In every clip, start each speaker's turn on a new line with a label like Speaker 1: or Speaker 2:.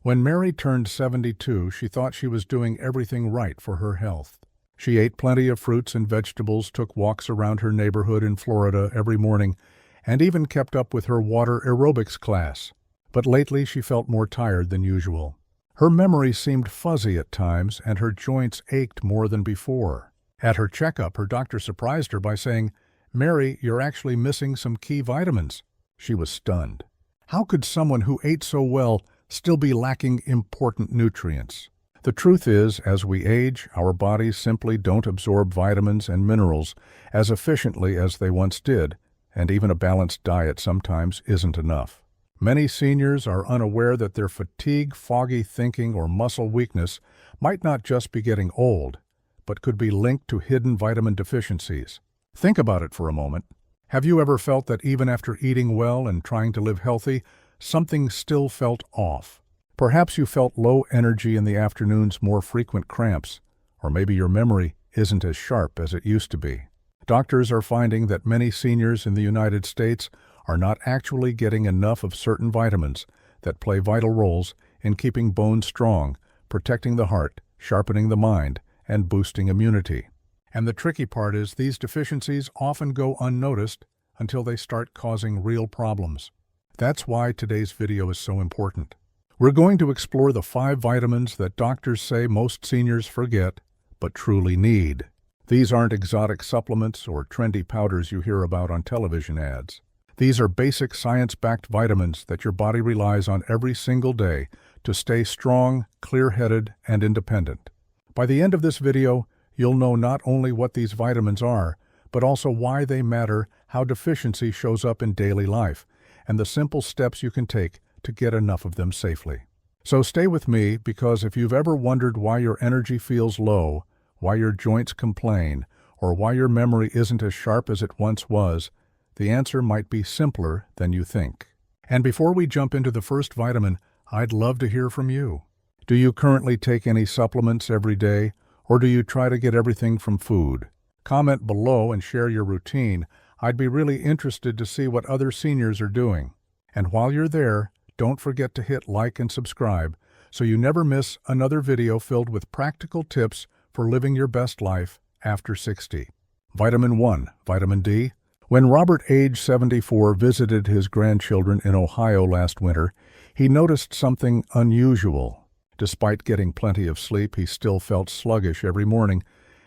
Speaker 1: When Mary turned 72, she thought she was doing everything right for her health. She ate plenty of fruits and vegetables, took walks around her neighborhood in Florida every morning, and even kept up with her water aerobics class. But lately she felt more tired than usual. Her memory seemed fuzzy at times, and her joints ached more than before. At her checkup, her doctor surprised her by saying, "Mary, you're actually missing some key vitamins." She was stunned. How could someone who ate so well still be lacking important nutrients? The truth is, as we age, our bodies simply don't absorb vitamins and minerals as efficiently as they once did, and even a balanced diet sometimes isn't enough. Many seniors are unaware that their fatigue, foggy thinking, or muscle weakness might not just be getting old, but could be linked to hidden vitamin deficiencies. Think about it for a moment. Have you ever felt that even after eating well and trying to live healthy, something still felt off? Perhaps you felt low energy in the afternoons, more frequent cramps, or maybe your memory isn't as sharp as it used to be. Doctors are finding that many seniors in the United States are not actually getting enough of certain vitamins that play vital roles in keeping bones strong, protecting the heart, sharpening the mind, and boosting immunity. And the tricky part is these deficiencies often go unnoticed until they start causing real problems. That's why today's video is so important. We're going to explore the 5 vitamins that doctors say most seniors forget, but truly need. These aren't exotic supplements or trendy powders you hear about on television ads. These are basic science-backed vitamins that your body relies on every single day to stay strong, clear-headed, and independent. By the end of this video, you'll know not only what these vitamins are, but also why they matter, how deficiency shows up in daily life, and the simple steps you can take to get enough of them safely. So stay with me, because if you've ever wondered why your energy feels low, why your joints complain, or why your memory isn't as sharp as it once was, the answer might be simpler than you think. And before we jump into the first vitamin, I'd love to hear from you. Do you currently take any supplements every day, or do you try to get everything from food? Comment below and share your routine. I'd be really interested to see what other seniors are doing. And while you're there, don't forget to hit like and subscribe so you never miss another video filled with practical tips for living your best life after 60. Vitamin 1, vitamin D. When Robert, age 74, visited his grandchildren in Ohio last winter, he noticed something unusual. Despite getting plenty of sleep, he still felt sluggish every morning,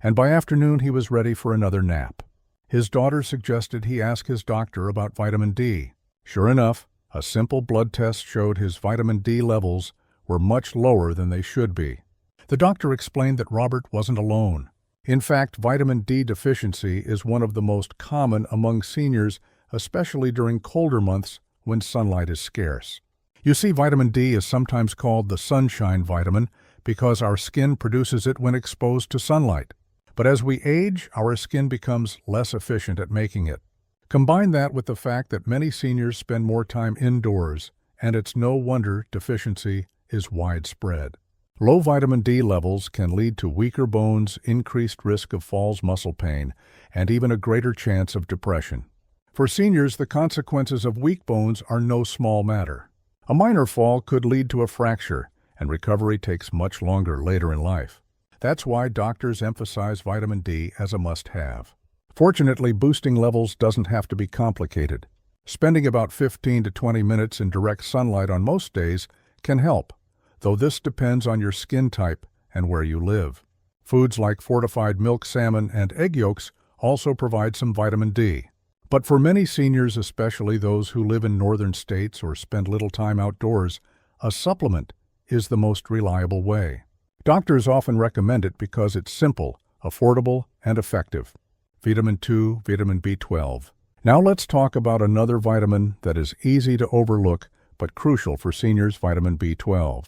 Speaker 1: and by afternoon he was ready for another nap. His daughter suggested he ask his doctor about vitamin D. Sure enough, a simple blood test showed his vitamin D levels were much lower than they should be. The doctor explained that Robert wasn't alone. In fact, vitamin D deficiency is one of the most common among seniors, especially during colder months when sunlight is scarce. You see, vitamin D is sometimes called the sunshine vitamin because our skin produces it when exposed to sunlight. But as we age, our skin becomes less efficient at making it. Combine that with the fact that many seniors spend more time indoors, and it's no wonder deficiency is widespread. Low vitamin D levels can lead to weaker bones, increased risk of falls, muscle pain, and even a greater chance of depression. For seniors, the consequences of weak bones are no small matter. A minor fall could lead to a fracture, and recovery takes much longer later in life. That's why doctors emphasize vitamin D as a must-have. Fortunately, boosting levels doesn't have to be complicated. Spending about 15 to 20 minutes in direct sunlight on most days can help, though this depends on your skin type and where you live. Foods like fortified milk, salmon, and egg yolks also provide some vitamin D. But for many seniors, especially those who live in northern states or spend little time outdoors, a supplement is the most reliable way. Doctors often recommend it because it's simple, affordable, and effective. Vitamin 2, vitamin B12. Now let's talk about another vitamin that is easy to overlook but crucial for seniors, vitamin B12.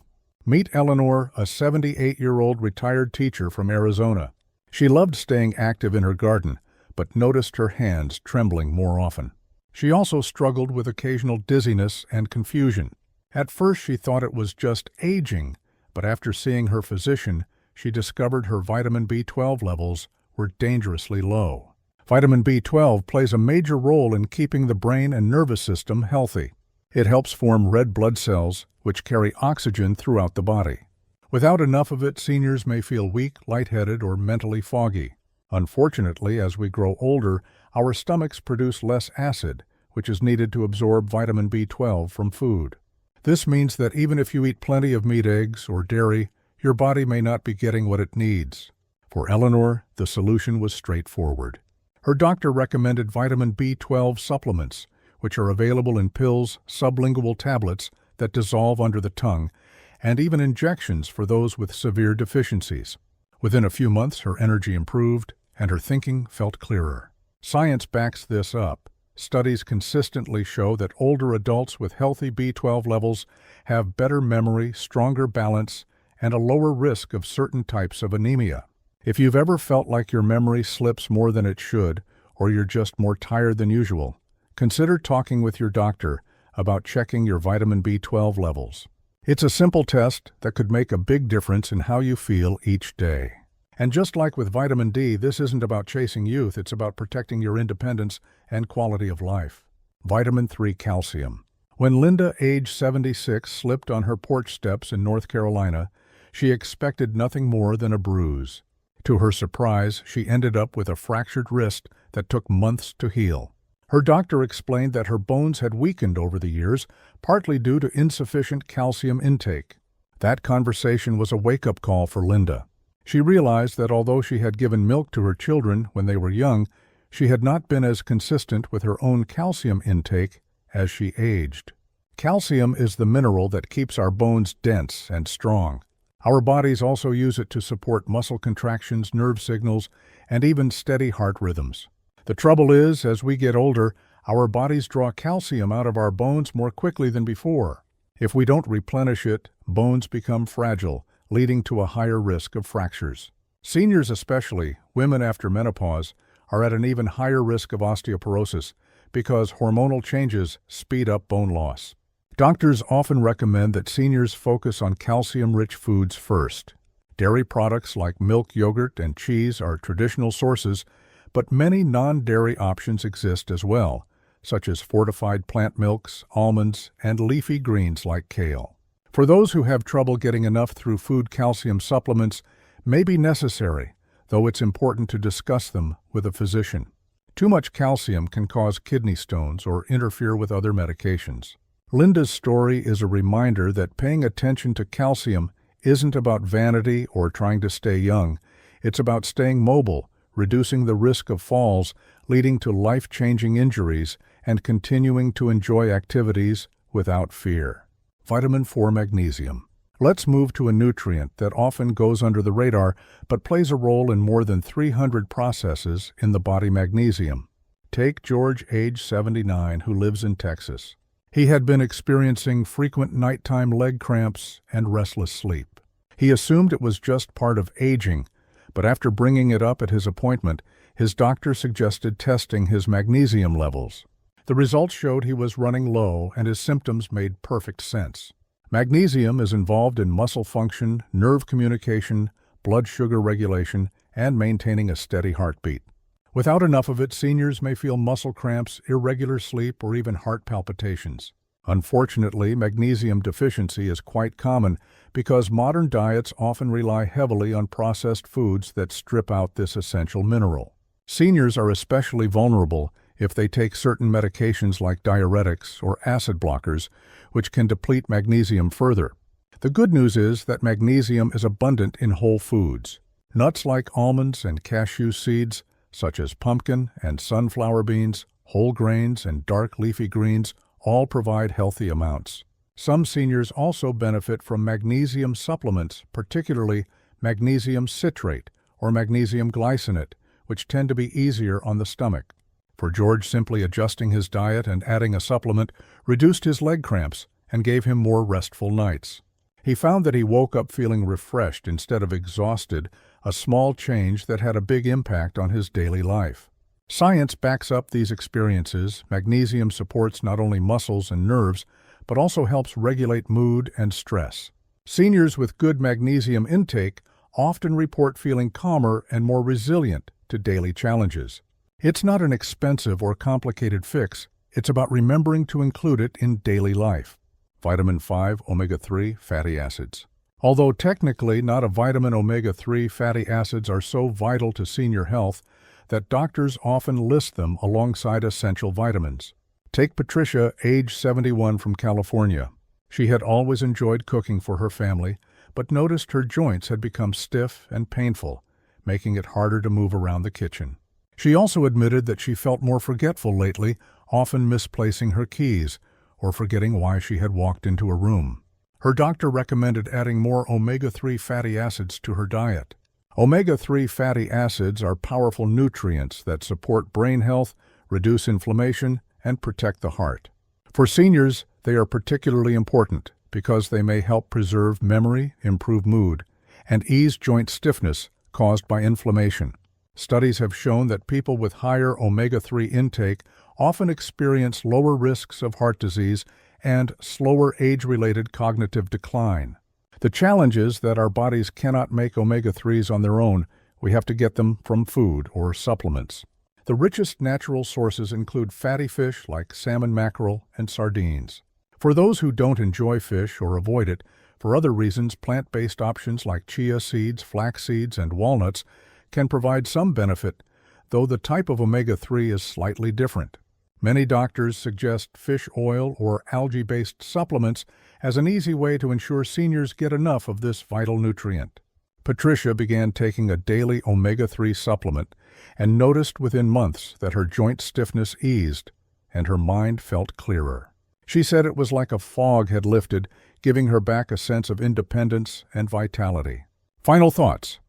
Speaker 1: Meet Eleanor, a 78-year-old retired teacher from Arizona. She loved staying active in her garden, but noticed her hands trembling more often. She also struggled with occasional dizziness and confusion. At first she thought it was just aging, but after seeing her physician, she discovered her vitamin B12 levels were dangerously low. Vitamin B12 plays a major role in keeping the brain and nervous system healthy. It helps form red blood cells, which carry oxygen throughout the body. Without enough of it, seniors may feel weak, lightheaded, or mentally foggy. Unfortunately, as we grow older, our stomachs produce less acid, which is needed to absorb vitamin B12 from food. This means that even if you eat plenty of meat, eggs, or dairy, your body may not be getting what it needs. For Eleanor, the solution was straightforward. Her doctor recommended vitamin B12 supplements, which are available in pills, sublingual tablets that dissolve under the tongue, and even injections for those with severe deficiencies. Within a few months, her energy improved, and her thinking felt clearer. Science backs this up. Studies consistently show that older adults with healthy B12 levels have better memory, stronger balance, and a lower risk of certain types of anemia. If you've ever felt like your memory slips more than it should, or you're just more tired than usual, consider talking with your doctor about checking your vitamin B12 levels. It's a simple test that could make a big difference in how you feel each day. And just like with vitamin D, this isn't about chasing youth, it's about protecting your independence and quality of life. Vitamin 3 calcium. When Linda, age 76, slipped on her porch steps in North Carolina, she expected nothing more than a bruise. To her surprise, she ended up with a fractured wrist that took months to heal. Her doctor explained that her bones had weakened over the years, partly due to insufficient calcium intake. That conversation was a wake-up call for Linda. She realized that although she had given milk to her children when they were young, she had not been as consistent with her own calcium intake as she aged. Calcium is the mineral that keeps our bones dense and strong. Our bodies also use it to support muscle contractions, nerve signals, and even steady heart rhythms. The trouble is, as we get older, our bodies draw calcium out of our bones more quickly than before. If we don't replenish it, bones become fragile, leading to a higher risk of fractures. Seniors especially, women after menopause, are at an even higher risk of osteoporosis because hormonal changes speed up bone loss. Doctors often recommend that seniors focus on calcium-rich foods first. Dairy products like milk, yogurt, and cheese are traditional sources, but many non-dairy options exist as well, such as fortified plant milks, almonds, and leafy greens like kale. For those who have trouble getting enough through food, calcium supplements may be necessary, though it's important to discuss them with a physician. Too much calcium can cause kidney stones or interfere with other medications. Linda's story is a reminder that paying attention to calcium isn't about vanity or trying to stay young. It's about staying mobile, reducing the risk of falls, leading to life-changing injuries, and continuing to enjoy activities without fear. Vitamin 4 magnesium. Let's move to a nutrient that often goes under the radar but plays a role in more than 300 processes in the body: magnesium. Take George, age 79, who lives in Texas. He had been experiencing frequent nighttime leg cramps and restless sleep. He assumed it was just part of aging, but after bringing it up at his appointment, his doctor suggested testing his magnesium levels. The results showed he was running low, and his symptoms made perfect sense. Magnesium is involved in muscle function, nerve communication, blood sugar regulation, and maintaining a steady heartbeat. Without enough of it, seniors may feel muscle cramps, irregular sleep, or even heart palpitations. Unfortunately, magnesium deficiency is quite common because modern diets often rely heavily on processed foods that strip out this essential mineral. Seniors are especially vulnerable if they take certain medications like diuretics or acid blockers, which can deplete magnesium further. The good news is that magnesium is abundant in whole foods. Nuts like almonds and cashew seeds, such as pumpkin and sunflower beans, whole grains, and dark leafy greens all provide healthy amounts. Some seniors also benefit from magnesium supplements, particularly magnesium citrate or magnesium glycinate, which tend to be easier on the stomach. For George, simply adjusting his diet and adding a supplement reduced his leg cramps and gave him more restful nights. He found that he woke up feeling refreshed instead of exhausted, a small change that had a big impact on his daily life. Science backs up these experiences. Magnesium supports not only muscles and nerves, but also helps regulate mood and stress. Seniors with good magnesium intake often report feeling calmer and more resilient to daily challenges. It's not an expensive or complicated fix, It's about remembering to include it in daily life. Vitamin 5 omega-3 fatty acids. Although technically not a vitamin, omega-3 fatty acids are so vital to senior health that doctors often list them alongside essential vitamins. Take Patricia, age 71, from California. She had always enjoyed cooking for her family, but noticed her joints had become stiff and painful, making it harder to move around the kitchen. She also admitted that she felt more forgetful lately, often misplacing her keys or forgetting why she had walked into a room. Her doctor recommended adding more omega-3 fatty acids to her diet. Omega-3 fatty acids are powerful nutrients that support brain health, reduce inflammation, and protect the heart. For seniors, they are particularly important because they may help preserve memory, improve mood, and ease joint stiffness caused by inflammation. Studies have shown that people with higher omega-3 intake often experience lower risks of heart disease and slower age-related cognitive decline. The challenge is that our bodies cannot make omega-3s on their own. We have to get them from food or supplements. The richest natural sources include fatty fish like salmon, mackerel, and sardines. For those who don't enjoy fish or avoid it for other reasons, plant-based options like chia seeds, flax seeds, and walnuts can provide some benefit, though the type of omega-3 is slightly different. Many doctors suggest fish oil or algae-based supplements as an easy way to ensure seniors get enough of this vital nutrient. Patricia began taking a daily omega-3 supplement and noticed within months that her joint stiffness eased and her mind felt clearer. She said it was like a fog had lifted, giving her back a sense of independence and vitality. Final thoughts.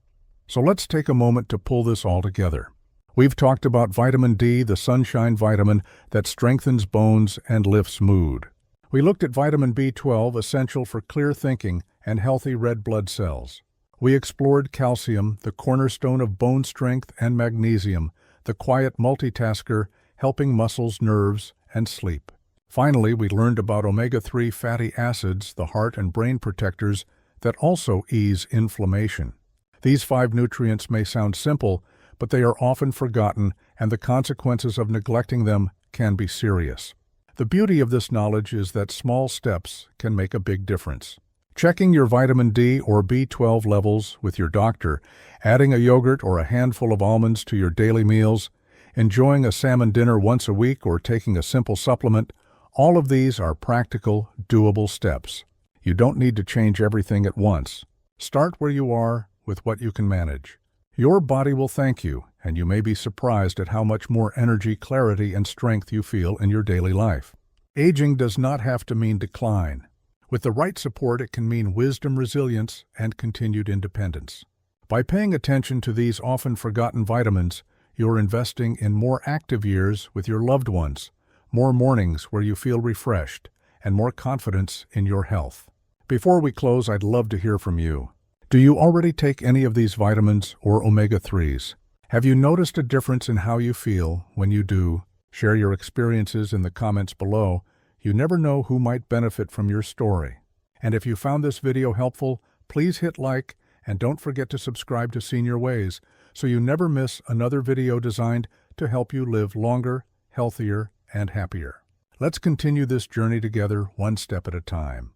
Speaker 1: So let's take a moment to pull this all together. We've talked about vitamin D, the sunshine vitamin that strengthens bones and lifts mood. We looked at vitamin B12, essential for clear thinking and healthy red blood cells. We explored calcium, the cornerstone of bone strength, and magnesium, the quiet multitasker, helping muscles, nerves, and sleep. Finally, we learned about omega-3 fatty acids, the heart and brain protectors that also ease inflammation. These 5 nutrients may sound simple, but they are often forgotten, and the consequences of neglecting them can be serious. The beauty of this knowledge is that small steps can make a big difference. Checking your vitamin D or B12 levels with your doctor, adding a yogurt or a handful of almonds to your daily meals, enjoying a salmon dinner once a week, or taking a simple supplement, all of these are practical, doable steps. You don't need to change everything at once. Start where you are with what you can manage. Your body will thank you, and you may be surprised at how much more energy, clarity, and strength you feel in your daily life. Aging does not have to mean decline. With the right support, it can mean wisdom, resilience, and continued independence. By paying attention to these often forgotten vitamins, you're investing in more active years with your loved ones, more mornings where you feel refreshed, and more confidence in your health. Before we close, I'd love to hear from you. Do you already take any of these vitamins or omega-3s? Have you noticed a difference in how you feel when you do? Share your experiences in the comments below. You never know who might benefit from your story. And if you found this video helpful, please hit like and don't forget to subscribe to Senior Ways so you never miss another video designed to help you live longer, healthier, and happier. Let's continue this journey together, one step at a time.